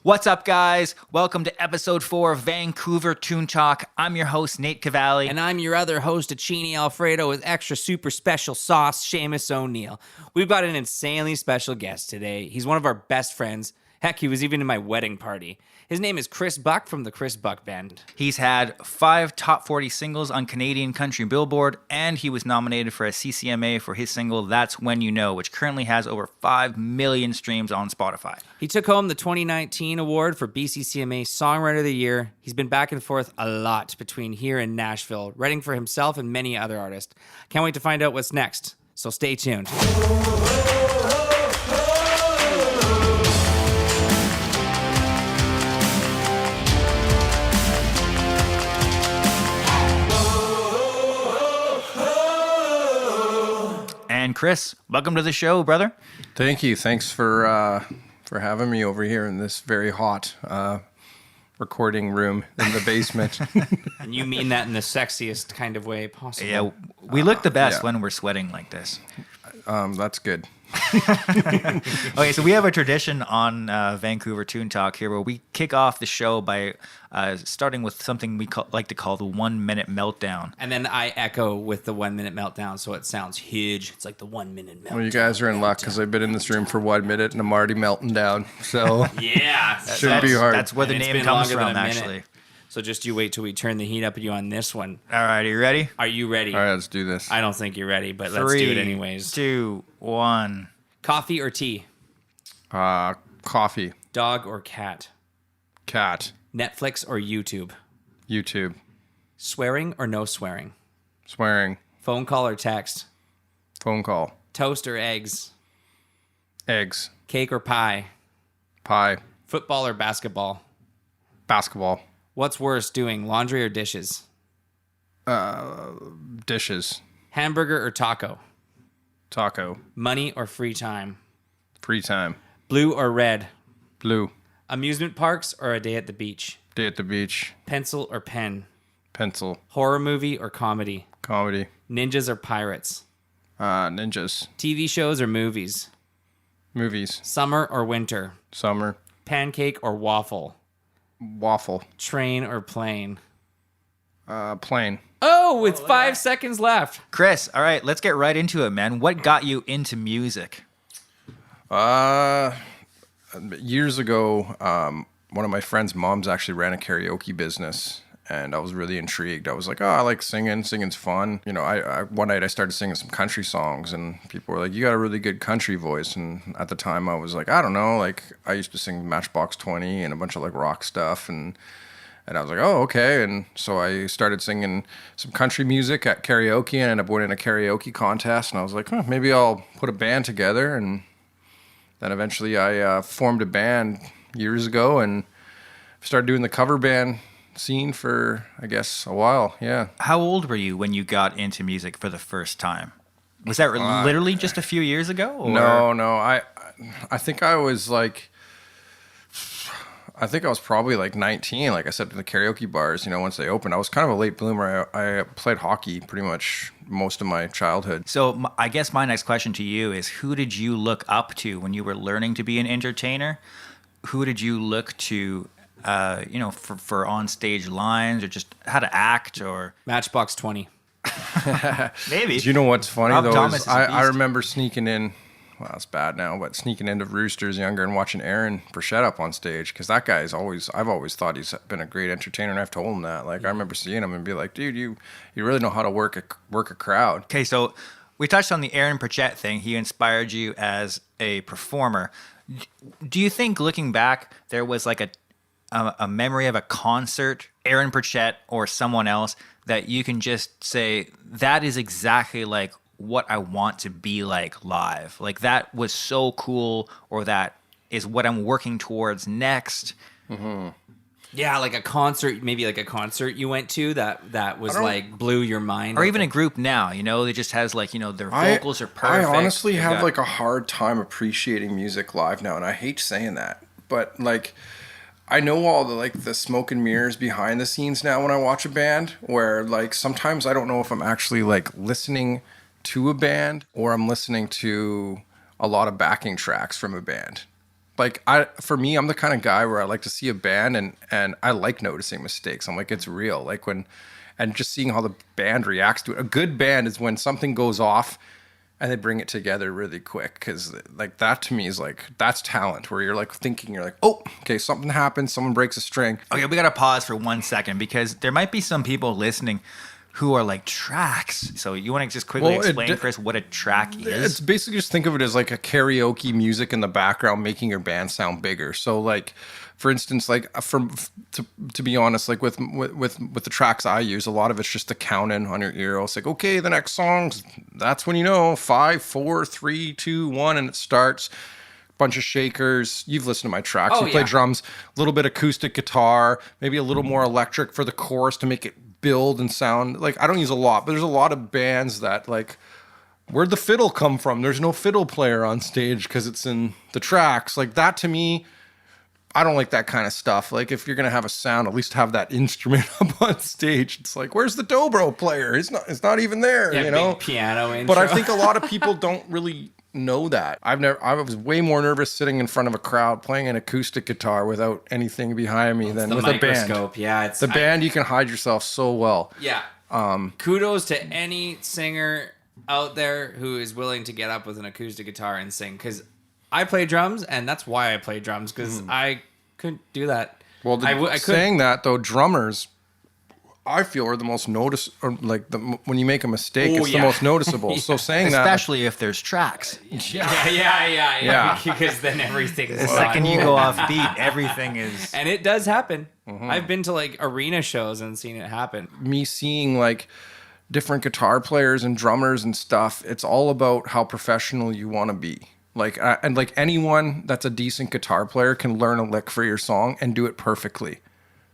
What's up, guys? Welcome to episode 4 of Vancouver Toon Talk. I'm your host, Nate Cavalli. And I'm your other host, Achini Alfredo, with extra super special sauce, Seamus O'Neill. We've got an insanely special guest today. He's one of our best friends. Heck, he was even in my wedding party. His name is Chris Buck from the Chris Buck Band. He's had 5 top 40 singles on Canadian Country Billboard, and he was nominated for a CCMA for his single, That's When You Know, which currently has over 5 million streams on Spotify. He took home the 2019 award for BCCMA Songwriter of the Year. He's been back and forth a lot between here and Nashville, writing for himself and many other artists. Can't wait to find out what's next, so stay tuned. And Chris, welcome to the show, brother. Thank you. Thanks for having me over here in this very hot recording room in the basement. And you mean that in the sexiest kind of way possible. Yeah, we look the best when we're sweating like this. That's good. Okay, so we have a tradition on Vancouver Toon Talk here where we kick off the show by starting with something we like to call the 1 Minute Meltdown. And then I echo with the 1 minute meltdown, so it sounds huge. It's like the 1 minute meltdown. Well, you guys are in luck because I've been in this room for 1 minute and I'm already melting down. So yeah, shouldn't be hard. That's where the name comes from, actually. So just you wait till we turn the heat up at you on this one. All right, are you ready? Are you ready? All right, let's do this. I don't think you're ready, but let's do it anyways. 3, 2, 1. Coffee or tea? Coffee. Dog or cat? Cat. Netflix or YouTube? YouTube. Swearing or no swearing? Swearing. Phone call or text? Phone call. Toast or eggs? Eggs. Cake or pie? Pie. Football or basketball? Basketball. What's worse, doing laundry or dishes? Dishes. Hamburger or taco? Taco. Money or free time? Free time. Blue or red? Blue. Amusement parks or a day at the beach? Day at the beach. Pencil or pen? Pencil. Horror movie or comedy? Comedy. Ninjas or pirates? Ninjas. TV shows or movies? Movies. Summer or winter? Summer. Pancake or waffle? Waffle. Train or plane? Plane. Oh, with 5 seconds left. Chris, all right, let's get right into it, man. What got you into music? Years ago, one of my friend's moms actually ran a karaoke business, and I was really intrigued. I was like, oh, I like singing. Singing's fun. You know, I one night I started singing some country songs, and people were like, you got a really good country voice. And at the time, I was like, I don't know. Like, I used to sing Matchbox 20 and a bunch of like rock stuff, and I was like, oh, okay. And so I started singing some country music at karaoke and ended up winning a karaoke contest. And I was like, maybe I'll put a band together. And then eventually I formed a band years ago and started doing the cover band scene for, I guess, a while. Yeah. How old were you when you got into music for the first time? Was that literally just a few years ago? Or? No. I think I was like... I think I was probably like 19, like I said, in the karaoke bars, you know, once they opened. I was kind of a late bloomer. I played hockey pretty much most of my childhood. So I guess my next question to you is, who did you look up to when you were learning to be an entertainer? Who did you look to, for on-stage lines or just how to act or... Matchbox 20. Maybe. Do you know what's funny, Rob though? Thomas Is is a beast. I remember sneaking in... Well, it's bad now, but sneaking into Roosters younger and watching Aaron Burchett up on stage, because that guy is I've always thought he's been a great entertainer, and I've told him that. Like, I remember seeing him and be like, dude, you really know how to work a crowd. Okay, so we touched on the Aaron Burchett thing. He inspired you as a performer. Do you think, looking back, there was like a memory of a concert, Aaron Burchett or someone else, that you can just say, that is exactly like what I want to be like live? Like, that was so cool, or that is what I'm working towards next. Mm-hmm. Yeah, like a concert, maybe like a concert you went to that was like blew your mind. Or even a group now, you know, that just has like, you know, their vocals are perfect. I honestly have like a hard time appreciating music live now, and I hate saying that, but like, I know all the smoke and mirrors behind the scenes now when I watch a band, where like sometimes I don't know if I'm actually like listening to a band or I'm listening to a lot of backing tracks from a band. Like for me, I'm the kind of guy where I like to see a band and I like noticing mistakes. I'm like, it's real. Like and just seeing how the band reacts to it. A good band is when something goes off and they bring it together really quick. Cause like that to me is like, that's talent where you're like thinking, you're like, oh, okay, something happens. Someone breaks a string. Okay, we got to pause for 1 second because there might be some people listening who are like tracks. So you want to just quickly explain, Chris, what a track is? It's basically just think of it as like a karaoke music in the background making your band sound bigger. So like, for instance, like to be honest, like with the tracks I use, a lot of it's just the count in on your ear. It's like, okay, the next song's, that's when you know 5, 4, 3, 2, 1, and it starts. Bunch of shakers. You've listened to my tracks. You play drums, a little bit acoustic guitar, maybe a little more electric for the chorus to make it build and sound. Like I don't use a lot, but there's a lot of bands that like, where'd the fiddle come from? There's no fiddle player on stage because it's in the tracks. Like that to me, I don't like that kind of stuff. Like if you're gonna have a sound, at least have that instrument up on stage. It's like, where's the dobro player? It's not even there. Yeah, you know, big piano intro. But I think a lot of people don't really know that. I was way more nervous sitting in front of a crowd playing an acoustic guitar without anything behind me than with a band. Yeah, it's the band. You can hide yourself so well. Yeah. Kudos to any singer out there who is willing to get up with an acoustic guitar and sing. Because I play drums, and that's why I play drums. Because I couldn't do that. Well, saying that though, drummers, I feel are the most when you make a mistake, it's the most noticeable. So saying that, especially if there's tracks. Yeah. Because then everything's the second you go off beat, everything is. And it does happen. I've been to like arena shows and seen it happen. Me seeing like different guitar players and drummers and stuff, it's all about how professional you want to be. Like and like anyone that's a decent guitar player can learn a lick for your song and do it perfectly.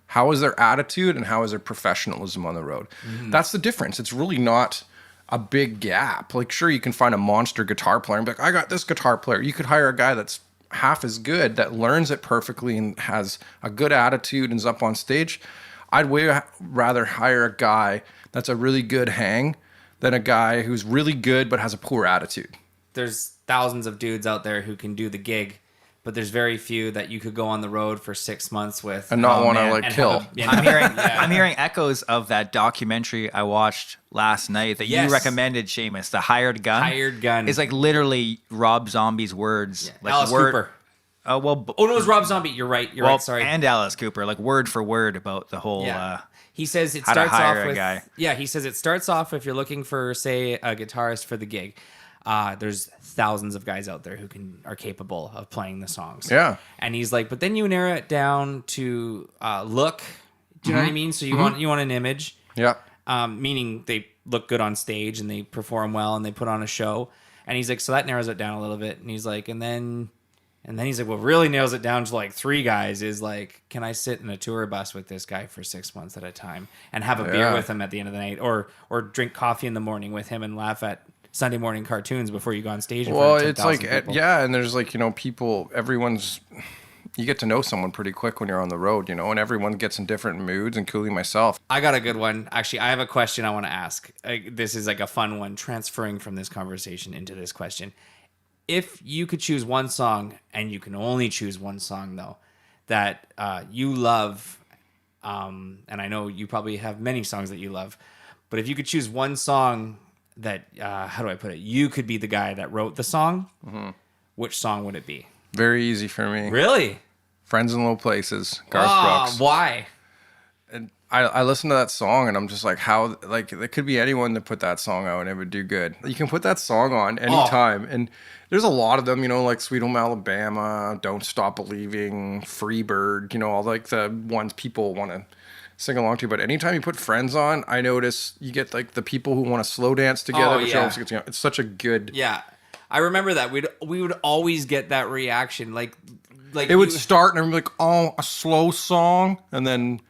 How is their attitude and how is their professionalism on the road? That's the difference. It's really not a big gap. Like, sure, you can find a monster guitar player and be like, I got this guitar player. You could hire a guy that's half as good, that learns it perfectly and has a good attitude and is up on stage. I'd way rather hire a guy that's a really good hang than a guy who's really good but has a poor attitude. There's thousands of dudes out there who can do the gig, but there's very few that you could go on the road for 6 months with and not want to kill. I'm hearing echoes of that documentary I watched last night that you recommended, Seamus, The Hired Gun. Hired Gun. It's like literally Rob Zombie's words. Yeah. Like Alice Cooper. Oh well. Oh no, it was Rob Zombie. You're right. You're right. Sorry. And Alice Cooper, like word for word about the whole. He says it how starts to hire off with a guy. Yeah, he says it starts off if you're looking for, say, a guitarist for the gig. There's thousands of guys out there who are capable of playing the songs. Yeah. And he's like, but then you narrow it down to look. Do you know what I mean? So you want an image. Yeah. Meaning they look good on stage and they perform well and they put on a show. And he's like, so that narrows it down a little bit. And he's like, and then he's like, what really nails it down to like 3 guys is like, can I sit in a tour bus with this guy for 6 months at a time and have a beer with him at the end of the night, or drink coffee in the morning with him and laugh at Sunday morning cartoons before you go on stage. Well, it's like, and there's like, people, you get to know someone pretty quick when you're on the road, and everyone gets in different moods, including myself. I got a good one. Actually, I have a question I want to ask. This is like a fun one, transferring from this conversation into this question. If you could choose one song, and you can only choose one song though, that you love, and I know you probably have many songs that you love, but if you could choose one song that, how do I put it? You could be the guy that wrote the song. Which song would it be? Very easy for me. Really? Friends in Low Places, Garth Brooks. Why? And I listen to that song and I'm just like, how, like, there could be anyone that put that song out and it would do good. You can put that song on anytime. And there's a lot of them, like Sweet Home Alabama, Don't Stop Believing, Free Bird, all like the ones people want to sing along to. But anytime you put Friends on, I notice you get like the people who want to slow dance together. It's such a good. Yeah. I remember that we would always get that reaction. Like it would start and I'm like, oh, a slow song. And then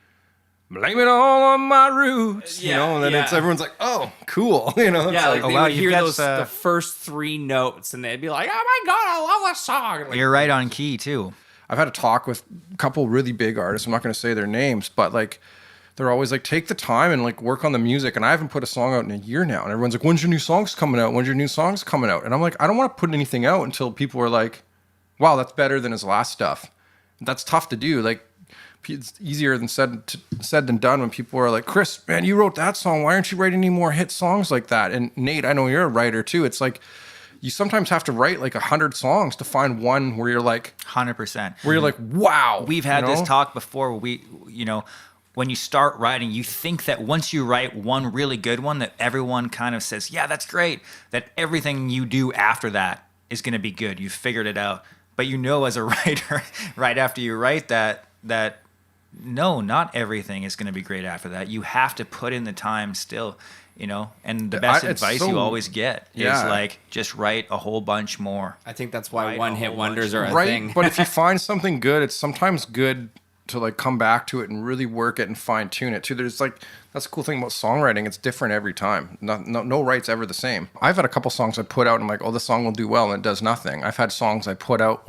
blame it all on my roots, and then everyone's like, oh, cool. They would hear the first 3 notes and they'd be like, oh my God, I love this song. Like, you're right on key too. I've had a talk with a couple really big artists. I'm not going to say their names, but like, they're always like, take the time and like work on the music. And I haven't put a song out in a year now. And everyone's like, when's your new songs coming out? When's your new songs coming out? And I'm like, I don't want to put anything out until people are like, wow, that's better than his last stuff. That's tough to do. Like, it's easier than said than done when people are like, Chris, man, you wrote that song. Why aren't you writing any more hit songs like that? And Nate, I know you're a writer too. It's like, you sometimes have to write like 100 songs to find one where you're like 100%. Where you're like, wow. We've had this talk before. When you start writing, you think that once you write one really good one, that everyone kind of says, yeah, that's great. That everything you do after that is going to be good. You've figured it out. But as a writer, right after you write that no, not everything is going to be great after that. You have to put in the time still, and the best advice you always get is like, just write a whole bunch more. I think that's why one-hit wonders are a right, thing. But if you find something good, it's sometimes good to like come back to it and really work it and fine tune it too. There's like, that's the cool thing about songwriting. It's different every time. No write's ever the same. I've had a couple songs I put out and I'm like, oh, this song will do well, and it does nothing. I've had songs I put out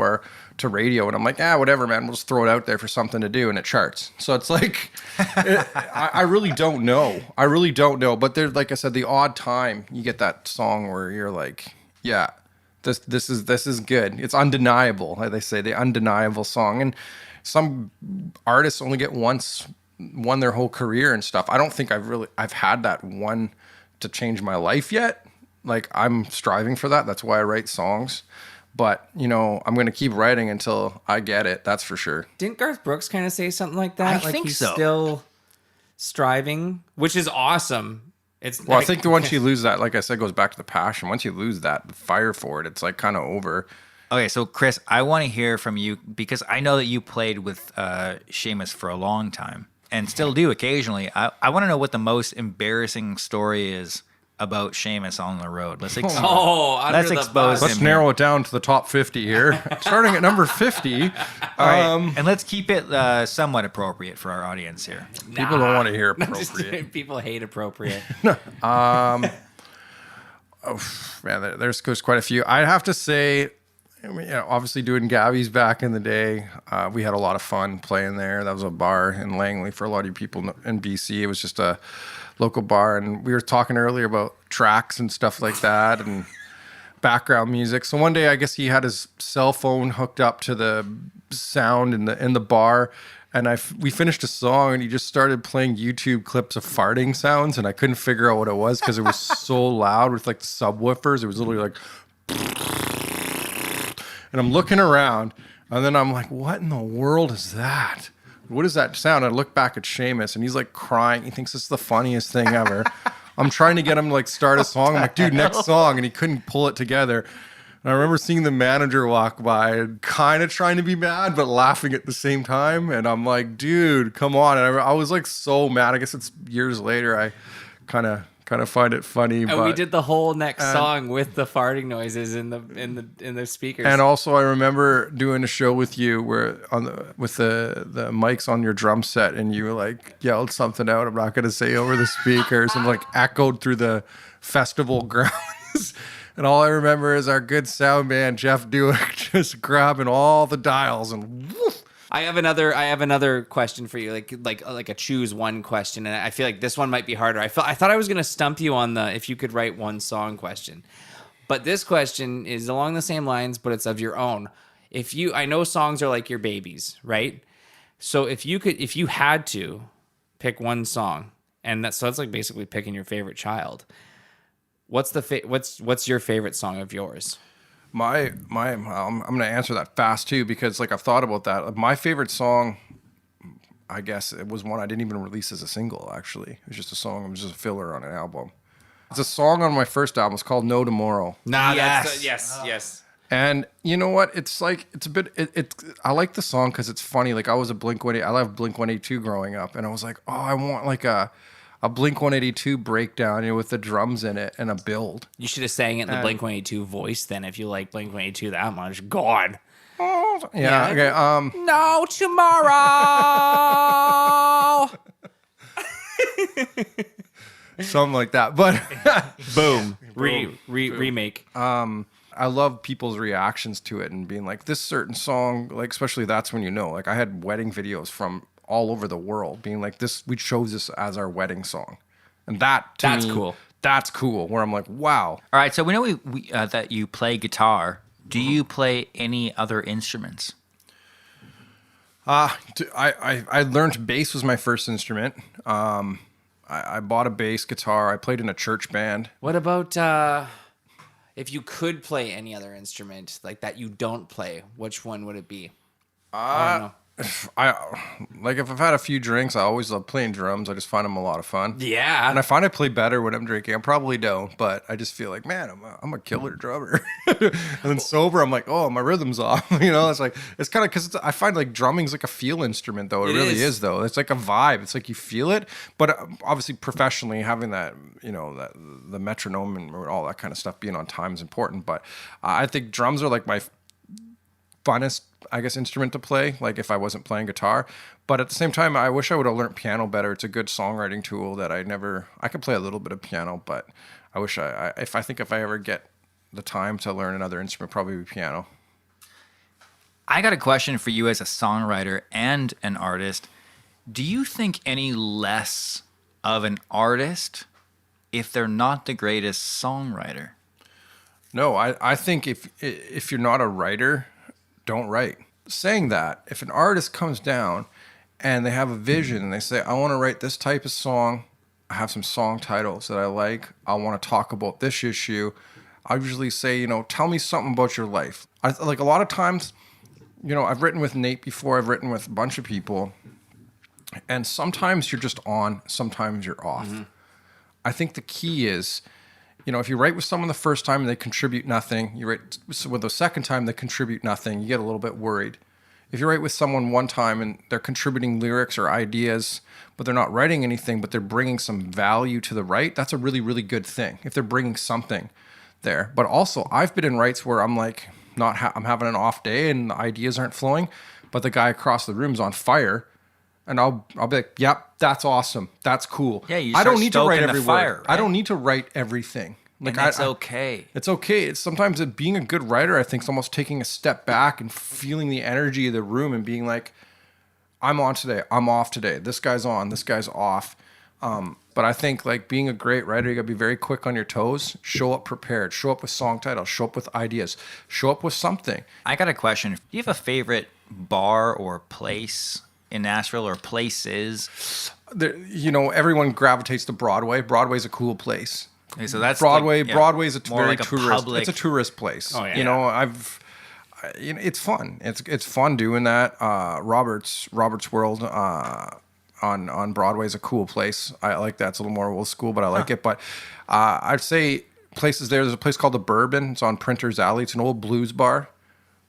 to radio and I'm like, whatever, man, we'll just throw it out there for something to do, and it charts. So it's like, I really don't know. But there's, like I said, the odd time you get that song where you're like, yeah, this is good. It's undeniable, like they say, the undeniable song. And some artists only get won their whole career and stuff. I don't think I've had that one to change my life yet. Like, I'm striving for that. That's why I write songs. But, I'm going to keep writing until I get it. That's for sure. Didn't Garth Brooks kind of say something like that? I think he's so. Still striving, which is awesome. I think once you lose that, like I said, goes back to the passion. Once you lose that, the fire for it, it's like kind of over. Okay, so Chris, I want to hear from you because I know that you played with Seamus for a long time and still do occasionally. I want to know what the most embarrassing story is about Seamus on the road. Let's expose Let's him narrow it down to the top 50 here. Starting at number 50. All right, and let's keep it somewhat appropriate for our audience here. People don't want to hear appropriate. People hate appropriate. Man, there's quite a few. I'd have to say, obviously doing Gabby's back in the day, we had a lot of fun playing there. That was a bar in Langley for a lot of you people in BC. It was just a local bar, and we were talking earlier about tracks and stuff like that and background music. So one day, I guess he had his cell phone hooked up to the sound in the bar, and we finished a song, and he just started playing YouTube clips of farting sounds, and I couldn't figure out what it was because it was so loud with like the subwoofers. It was literally like. And I'm looking around, and then I'm like, what in the world is that? What is that sound? I look back at Seamus, and he's like crying. He thinks it's the funniest thing ever. I'm trying to get him to like start a song. I'm like, dude, next song. And he couldn't pull it together. And I remember seeing the manager walk by and kind of trying to be mad, but laughing at the same time. And I'm like, dude, come on. And I was like so mad. I guess it's years later. I kind of find it funny. And we did the whole next song with the farting noises in the speakers. And also, I remember doing a show with you where with the mics on your drum set, and you like yelled something out. I'm not going to say over the speakers, and like echoed through the festival grounds. And all I remember is our good sound man Jeff Dewick just grabbing all the dials and woof. I have another question for you, like a choose one question, and I feel like this one might be harder. I thought I was gonna stump you on the if you could write one song question, but this question is along the same lines, but it's of your own. I know songs are like your babies, right? So if you had to pick one song, and that's like basically picking your favorite child. What's your favorite song of yours? I'm going to answer that fast too, because like I've thought about that. My favorite song, I guess it was one I didn't even release as a single, actually. It was just a song. It was just a filler on an album. It's a song on my first album. It's called No Tomorrow. Yes. And you know what? It's like, it's a bit, I like the song because it's funny. Like I loved Blink-182 growing up, and I was like, oh, I want like a Blink-182 breakdown, with the drums in it and a build. You should have sang it in the Blink-182 voice then if you like Blink-182 that much. God. Oh, yeah. Okay. No tomorrow. Something like that. But boom. Remake. I love people's reactions to it and being like, this certain song, like especially That's When You Know. Like I had wedding videos from all over the world being like, this, we chose this as our wedding song, and that's cool. Where I'm like, wow. All right, so we know we that you play guitar, Do you play any other instruments? I learned bass was my first instrument. I bought a bass guitar. I played in a church band. What about if you could play any other instrument like that you don't play? Which one would it be? I don't know. If I've had a few drinks, I always love playing drums. I just find them a lot of fun. Yeah. And I find I play better when I'm drinking. I probably don't, but I just feel like, man, I'm a killer drummer. And then sober, I'm like, oh, my rhythm's off. It's like, it's kind of, because I find like drumming's like a feel instrument, though. It really is, though. It's like a vibe. It's like you feel it. But obviously, professionally, having that, that the metronome and all that kind of stuff being on time is important. But I think drums are like my funnest, I guess, instrument to play, like if I wasn't playing guitar. But at the same time, I wish I would have learned piano better. It's a good songwriting tool that I could play a little bit of piano, but I wish if I ever get the time to learn another instrument, probably be piano. I got a question for you as a songwriter and an artist. Do you think any less of an artist if they're not the greatest songwriter? No, I think if you're not a writer, don't write. Saying that, if an artist comes down and they have a vision and they say, I want to write this type of song, I have some song titles that I like, I want to talk about this issue, I usually say, tell me something about your life. Like a lot of times, I've written with Nate before, I've written with a bunch of people, and sometimes you're just on, sometimes you're off. Mm-hmm. I think the key is, if you write with someone the first time and they contribute nothing, you write with the second time they contribute nothing, you get a little bit worried. If you write with someone one time and they're contributing lyrics or ideas, but they're not writing anything, but they're bringing some value to the write, that's a really, really good thing if they're bringing something there. But also, I've been in writes where I'm like, I'm having an off day and the ideas aren't flowing, but the guy across the room's on fire. And I'll be like, yep, that's awesome. That's cool. Yeah, I don't need to write every fire, word. right? I don't need to write everything. Like, and that's okay. It's okay. It's sometimes being a good writer, I think, is almost taking a step back and feeling the energy of the room and being like, I'm on today. I'm off today. This guy's on. This guy's off. But I think like being a great writer, you got to be very quick on your toes. Show up prepared. Show up with song titles. Show up with ideas. Show up with something. I got a question. Do you have a favorite bar or place in Nashville, or places? Everyone gravitates to Broadway. Broadway's a cool place. Okay, so that's Broadway. Like, Broadway's a more very like tourist. public... It's a tourist place. Oh yeah. It's fun. It's fun doing that. Robert's World on Broadway is a cool place. I like that. It's a little more old school, but I like it. But I'd say places there's a place called the Bourbon. It's on Printer's Alley. It's an old blues bar.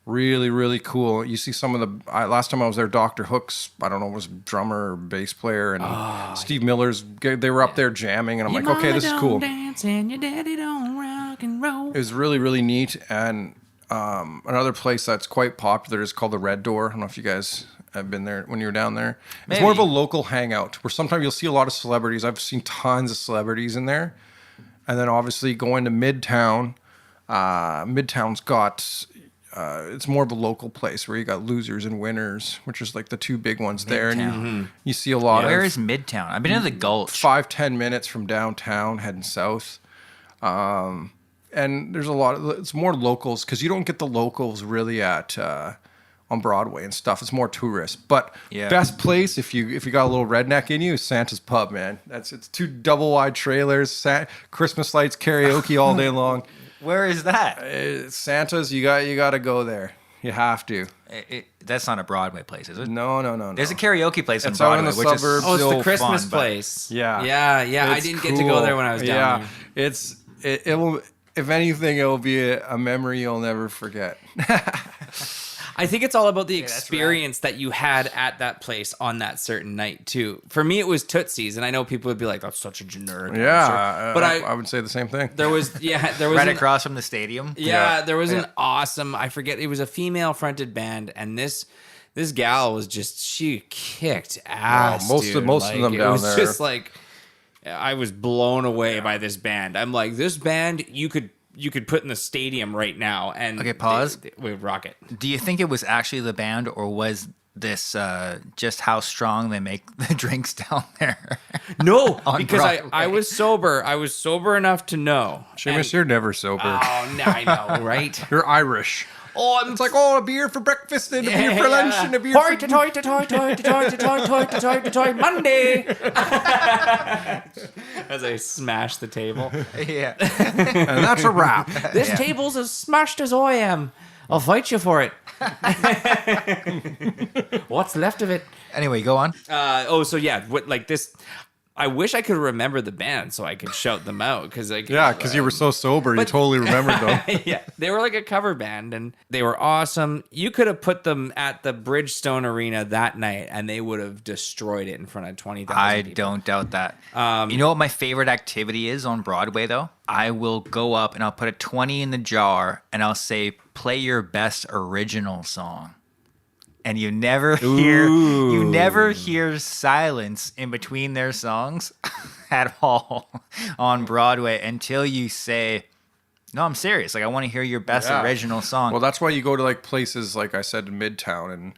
Really, really cool. You see some of the... last time I was there, Dr. Hook's, I don't know, was drummer or bass player, and Steve Miller's... They were up there jamming, and I'm like, okay, this is cool. Dance and your daddy don't rock and roll. It was really, really neat. And another place that's quite popular is called the Red Door. I don't know if you guys have been there when you were down there. It's more of a local hangout, where sometimes you'll see a lot of celebrities. I've seen tons of celebrities in there. And then obviously going to Midtown. Midtown's got... it's more of a local place where you got Losers and Winners, which is like the two big ones there. And you see a lot of... Where is Midtown? I've been in the Gulch. 5-10 minutes from downtown heading south. And there's a lot of... It's more locals, because you don't get the locals really at... on Broadway and stuff. It's more tourist. But best place, if you got a little redneck in you, is Santa's Pub, man. It's 2 double wide trailers, Christmas lights, karaoke all day long. Where is that? Santa's, you got to go there. You have to. That's not a Broadway place, is it? No. There's a karaoke place in It's out in Broadway, the which suburbs. is It's the Christmas fun, place. Yeah. I It's didn't get to go there when I was down there. It will, if anything, it will be a memory you'll never forget. I think it's all about the that's experience that you had at that place on that certain night too. For me, it was Tootsie's, and I know people would be like, "That's such a generic." Yeah, but I would say the same thing. There was right across from the stadium. There was an awesome. I forget. It was a female fronted band, and this gal was she kicked ass. Most of them down there. It was just like I was blown away by this band. I'm like, this band you could put in the stadium right now, and Okay, pause. We would rock it. Do you think it was actually the band, or was this just how strong they make the drinks down there. No, On because Broadway. I was sober. I was sober enough to know. Seamus, you're never sober. Oh, no, I know, right? You're Irish. Oh, It's like, oh, a beer for breakfast and a beer for lunch and a beer for... toy, Monday. As I smash the table. Yeah. And that's a wrap. This table's as smashed as I am. I'll fight you for it. What's left of it? Anyway, go on. So yeah, like this. I wish I could remember the band so I could shout them out because Yeah, because you were so sober, you totally remembered them. yeah, they were like a cover band and they were awesome. You could have put them at the Bridgestone Arena that night and they would have destroyed it in front of 20,000 I people. don't doubt that. You know what my favorite activity is on Broadway, though? I will go up and I'll put a 20 in the jar and I'll say, play your best original song. And you never hear silence in between their songs at all on Broadway until you say, no, I'm serious. Like, I want to hear your best original song. Well, that's why you go to like places, like I said, in Midtown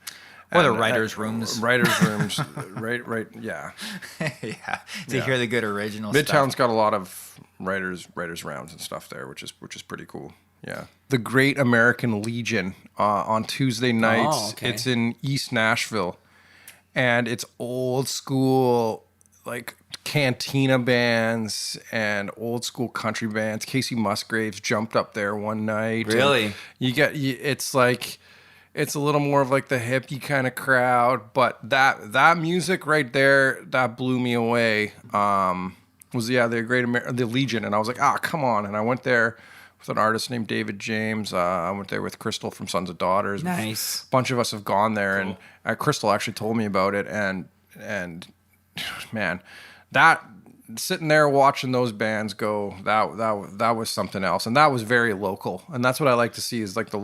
Or the writers' rooms. Writers' rooms, right, yeah. Yeah, to hear the good original Midtown's stuff. got a lot of writers rounds and stuff there, which is pretty cool. Yeah, the Great American Legion on Tuesday nights. Oh, okay. It's in East Nashville, and it's old school like cantina bands and old school country bands. Casey Musgraves jumped up there one night. Really? It's like. It's a little more of like the hippie kind of crowd, but that music right there, that blew me away. Was the Legion, and I was like, come on! And I went there with an artist named David James. I went there with Crystal from Sons of Daughters. Nice. A bunch of us have gone there, and Crystal actually told me about it, and man, that. Sitting there watching those bands go, that was something else, and that was very local, and that's what I like to see is like the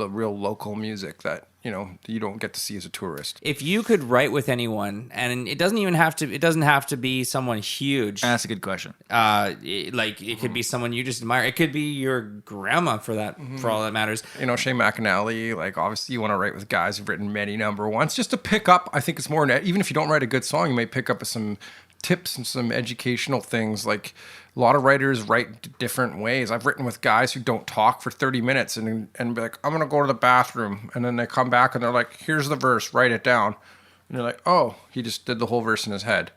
real local music that you don't get to see as a tourist. If you could write with anyone, and it doesn't have to be someone huge. That's a good question. It could be someone you just admire. It could be your grandma for all that matters. Shane McAnally, like obviously you want to write with guys who've written many number ones just to pick up. I think it's more even if you don't write a good song, you may pick up some tips and some educational things. Like a lot of writers write different ways. I've written with guys who don't talk for 30 minutes and be like, I'm gonna go to the bathroom, and then they come back and they're like, here's the verse, write it down, and you're like, oh, he just did the whole verse in his head.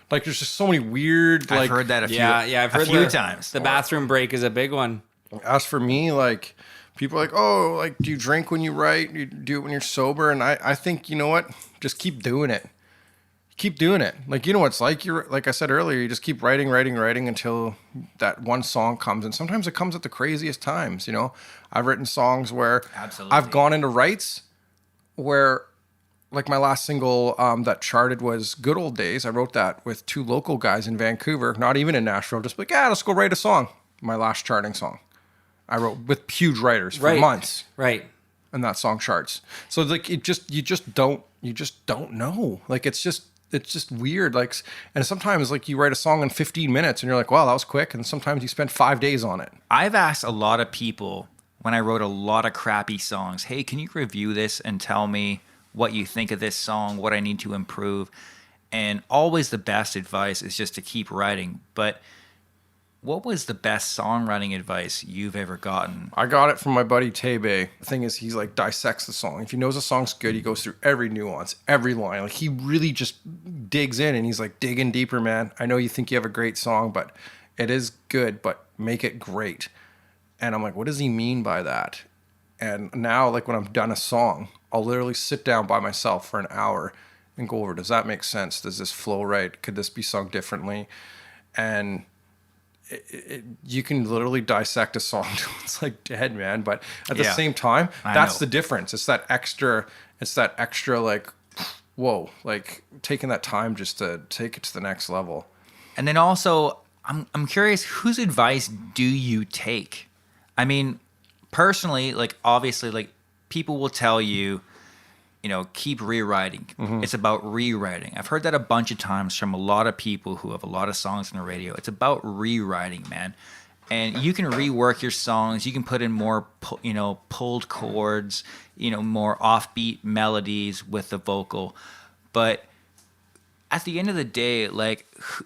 Like there's just so many weird I've heard that I've heard a few times. The bathroom break is a big one. As for me, like people are like, oh, like do you drink when you write? You do it when you're sober? And I think, you know what? Just keep doing it. Keep doing it. Like, you know what it's like? You're like I said earlier, you just keep writing until that one song comes. And sometimes it comes at the craziest times, I've written songs where Absolutely. I've gone into writes where, like my last single that charted was Good Old Days. I wrote that with two local guys in Vancouver, not even in Nashville, just like, let's go write a song. My last charting song. I wrote with huge writers for months. Right. And that song charts. So like you just don't know. Like it's just weird. Like, and sometimes like you write a song in 15 minutes and you're like, wow, that was quick. And sometimes you spend 5 days on it. I've asked a lot of people when I wrote a lot of crappy songs, hey, can you review this and tell me what you think of this song, what I need to improve? And always the best advice is just to keep writing. But what was the best songwriting advice you've ever gotten? I got it from my buddy Tebe. The thing is, he's like dissects the song. If he knows a song's good, he goes through every nuance, every line. Like he really just digs in, and he's like, dig in deeper, man. I know you think you have a great song, but it is good, but make it great. And I'm like, what does he mean by that? And now, like when I'm done a song, I'll literally sit down by myself for an hour and go over, does that make sense? Does this flow right? Could this be sung differently? And you can literally dissect a song till it's like dead, man. But at the same time, that's the difference. It's that extra like, whoa, like taking that time just to take it to the next level. And then also, I'm curious, whose advice do you take? I mean, personally, like obviously, like people will tell you, keep rewriting. Mm-hmm. It's about rewriting. I've heard that a bunch of times from a lot of people who have a lot of songs on the radio. It's about rewriting, man. and you can rework your songs. You can put in more, pulled chords, more offbeat melodies with the vocal. But at the end of the day, like,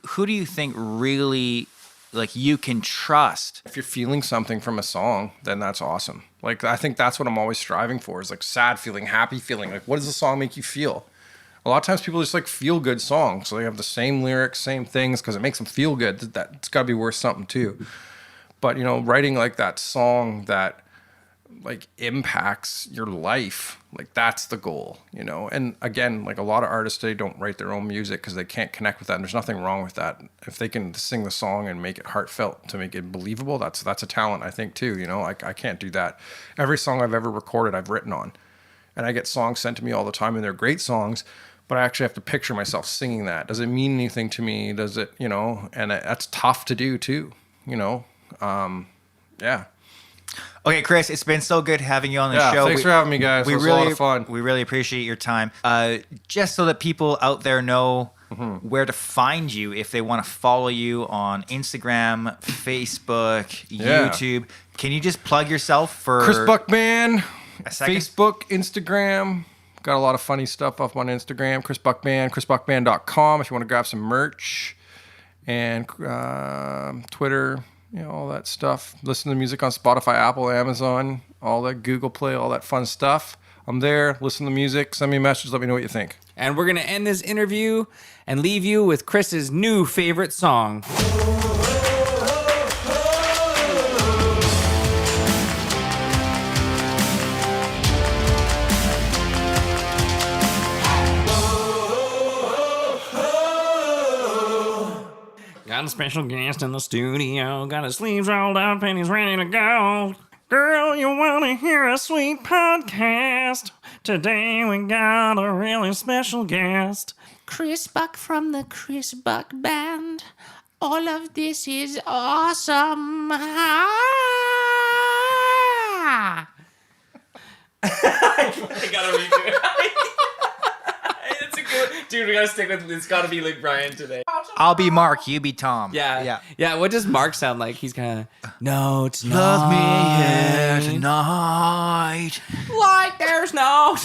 who do you think really, like, you can trust? If you're feeling something from a song, then that's awesome. Like, I think that's what I'm always striving for, is like sad feeling, happy feeling. Like, what does the song make you feel? A lot of times people just like feel good songs. So they have the same lyrics, same things, because it makes them feel good. That's got to be worth something too. But, writing like that song that like impacts your life, like that's the goal, And again, like a lot of artists today don't write their own music because they can't connect with that. And there's nothing wrong with that. If they can sing the song and make it heartfelt to make it believable, that's a talent, I think too. I can't do that. Every song I've ever recorded, I've written on, and I get songs sent to me all the time, and they're great songs. But I actually have to picture myself singing that. Does it mean anything to me? Does it, and that's tough to do too, yeah. Okay, Chris, it's been so good having you on the show. Thanks for having me, guys. It was a lot of fun. We really appreciate your time. Just so that people out there know where to find you if they want to follow you on Instagram, Facebook, YouTube. Can you just plug yourself for Chris Buck Band, a second? Facebook, Instagram. Got a lot of funny stuff up on Instagram. Chris Buck Band, chrisbuckband.com if you want to grab some merch. And Twitter, all that stuff. Listen to music on Spotify, Apple, Amazon, all that, Google Play, all that fun stuff. I'm there. Listen to music. Send me a message. Let me know what you think. And we're going to end this interview and leave you with Chris's new favorite song. Got a special guest in the studio. Got his sleeves rolled up and he's ready to go. Girl, you want to hear a sweet podcast? Today we got a really special guest. Chris Buck from the Chris Buck Band. All of this is awesome. I gotta redo it. It's a good dude. We gotta stick with. It's gotta be like Brian today. I'll be Mark, you be Tom. Yeah. What does Mark sound like? He's kind of no, it's not. Love me here tonight. Like there's no.